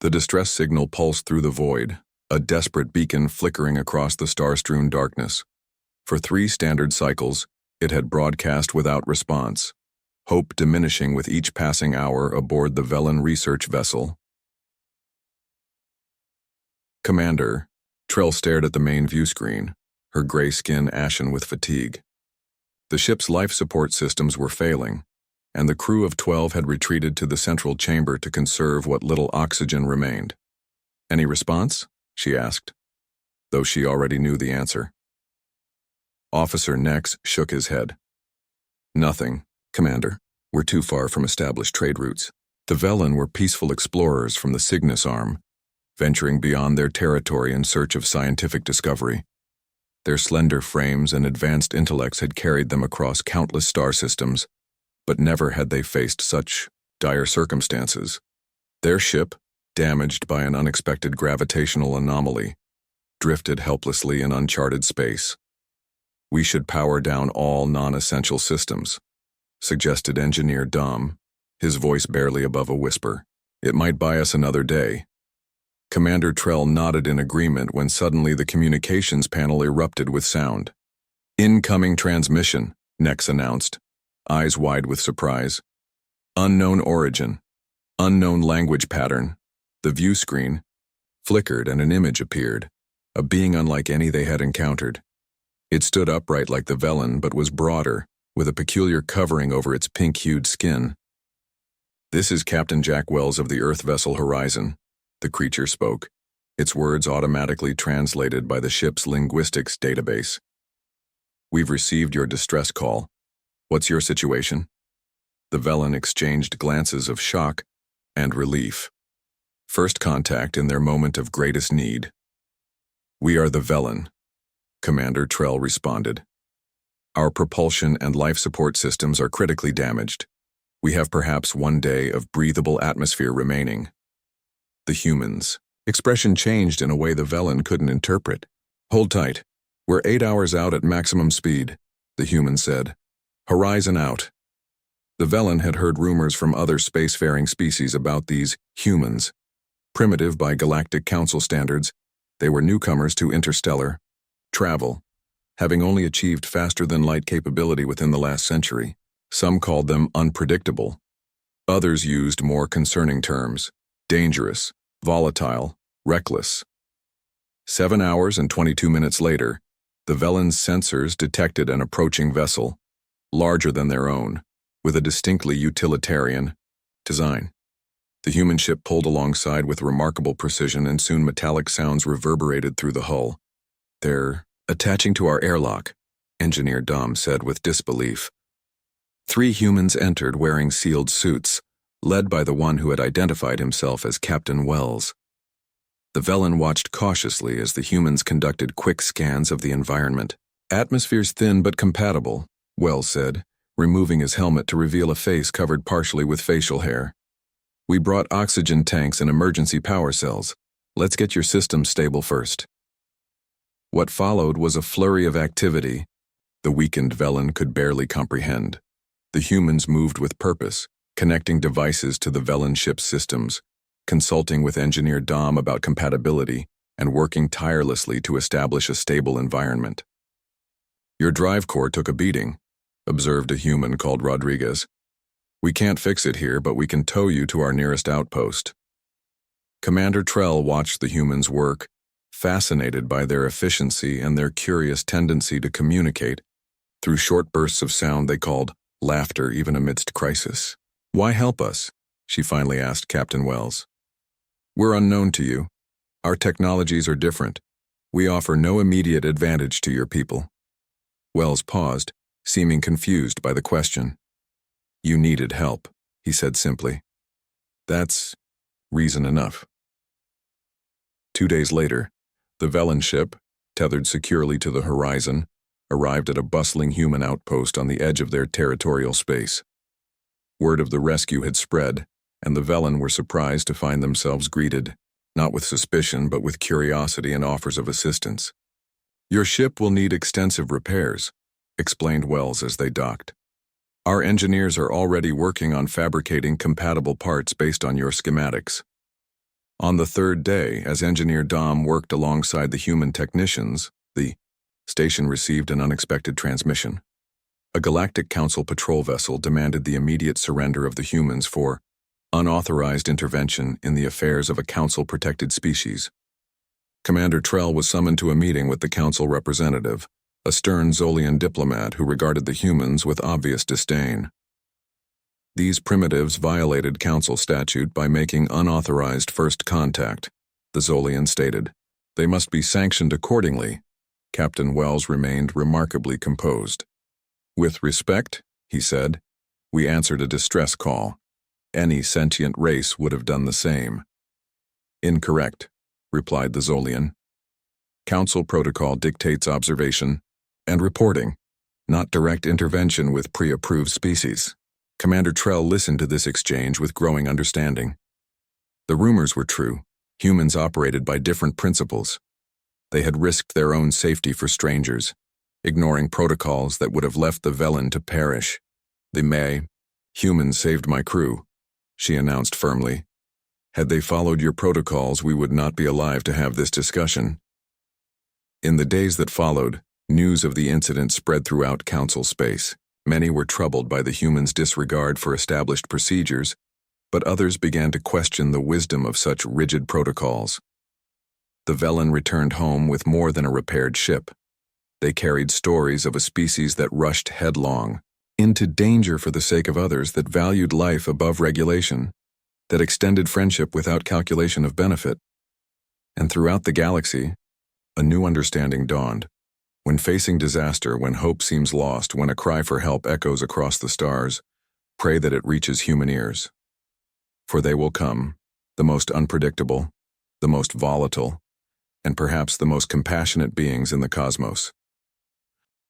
The distress signal pulsed through the void, a desperate beacon flickering across the star-strewn darkness. For 3 standard cycles, it had broadcast without response, hope diminishing with each passing hour aboard the Velen research vessel. Commander, Trell stared at the main view screen, her gray skin ashen with fatigue. The ship's life support systems were failing, and the crew of 12 had retreated to the central chamber to conserve what little oxygen remained. Any response? She asked, though she already knew the answer. Officer Nex shook his head. Nothing, Commander. We're too far from established trade routes. The Velen were peaceful explorers from the Cygnus arm, venturing beyond their territory in search of scientific discovery. Their slender frames and advanced intellects had carried them across countless star systems, but never had they faced such dire circumstances. Their ship, damaged by an unexpected gravitational anomaly, drifted helplessly in uncharted space. We should power down all non-essential systems, suggested Engineer Dom, his voice barely above a whisper. It might buy us another day. Commander Trell nodded in agreement when suddenly the communications panel erupted with sound. Incoming transmission, Nex announced, eyes wide with surprise. Unknown origin, unknown language pattern. The view screen flickered and an image appeared, a being unlike any they had encountered. It stood upright like the Velen but was broader, with a peculiar covering over its pink-hued skin. This is Captain Jack Wells of the Earth vessel Horizon, the creature spoke, its words automatically translated by the ship's linguistics database. We've received your distress call. What's your situation? The Velen exchanged glances of shock and relief. First contact in their moment of greatest need. We are the Velen, Commander Trell responded. Our propulsion and life support systems are critically damaged. We have perhaps 1 day of breathable atmosphere remaining. The humans. Expression changed in a way the Velen couldn't interpret. Hold tight. We're 8 hours out at maximum speed, the human said. Horizon out. The Velen had heard rumors from other spacefaring species about these humans. Primitive by Galactic Council standards, they were newcomers to interstellar travel, having only achieved faster-than-light capability within the last century. Some called them unpredictable. Others used more concerning terms: dangerous, volatile, reckless. 7 hours and 22 minutes later, the Velen's sensors detected an approaching vessel, larger than their own, with a distinctly utilitarian design. The human ship pulled alongside with remarkable precision, and soon metallic sounds reverberated through the hull. They're attaching to our airlock, Engineer Dom said with disbelief. 3 humans entered wearing sealed suits, led by the one who had identified himself as Captain Wells. The Velen watched cautiously as the humans conducted quick scans of the environment. Atmosphere's thin but compatible, Wells said, removing his helmet to reveal a face covered partially with facial hair. We brought oxygen tanks and emergency power cells. Let's get your system stable first. What followed was a flurry of activity the weakened Velen could barely comprehend. The humans moved with purpose, connecting devices to the Velen ship's systems, consulting with Engineer Dom about compatibility, and working tirelessly to establish a stable environment. Your drive core took a beating, observed a human called Rodriguez. We can't fix it here, but we can tow you to our nearest outpost. Commander Trell watched the humans work, fascinated by their efficiency and their curious tendency to communicate through short bursts of sound they called laughter even amidst crisis. Why help us? She finally asked Captain Wells. We're unknown to you. Our technologies are different. We offer no immediate advantage to your people. Wells paused, seeming confused by the question. You needed help, he said simply. That's reason enough. 2 days later, the Velen ship, tethered securely to the Horizon, arrived at a bustling human outpost on the edge of their territorial space. Word of the rescue had spread, and the Velen were surprised to find themselves greeted, not with suspicion but with curiosity and offers of assistance. Your ship will need extensive repairs, explained Wells as they docked. Our engineers are already working on fabricating compatible parts based on your schematics. On the third day, as Engineer Dom worked alongside the human technicians, the station received an unexpected transmission. A Galactic Council patrol vessel demanded the immediate surrender of the humans for unauthorized intervention in the affairs of a Council-protected species. Commander Trell was summoned to a meeting with the Council representative, a stern Zolian diplomat who regarded the humans with obvious disdain. These primitives violated Council statute by making unauthorized first contact, the Zolian stated. They must be sanctioned accordingly. Captain Wells remained remarkably composed. With respect, he said, we answered a distress call. Any sentient race would have done the same. Incorrect, replied the Zolian. Council protocol dictates observation and reporting, not direct intervention with pre-approved species. Commander Trell listened to this exchange with growing understanding. The rumors were true. Humans operated by different principles. They had risked their own safety for strangers, ignoring protocols that would have left the Velen to perish. Humans saved my crew, she announced firmly. Had they followed your protocols, we would not be alive to have this discussion. In the days that followed, news of the incident spread throughout Council space. Many were troubled by the humans' disregard for established procedures, but others began to question the wisdom of such rigid protocols. The Velen returned home with more than a repaired ship. They carried stories of a species that rushed headlong into danger for the sake of others, that valued life above regulation, that extended friendship without calculation of benefit. And throughout the galaxy, a new understanding dawned. When facing disaster, when hope seems lost, when a cry for help echoes across the stars, pray that it reaches human ears. For they will come, the most unpredictable, the most volatile, and perhaps the most compassionate beings in the cosmos.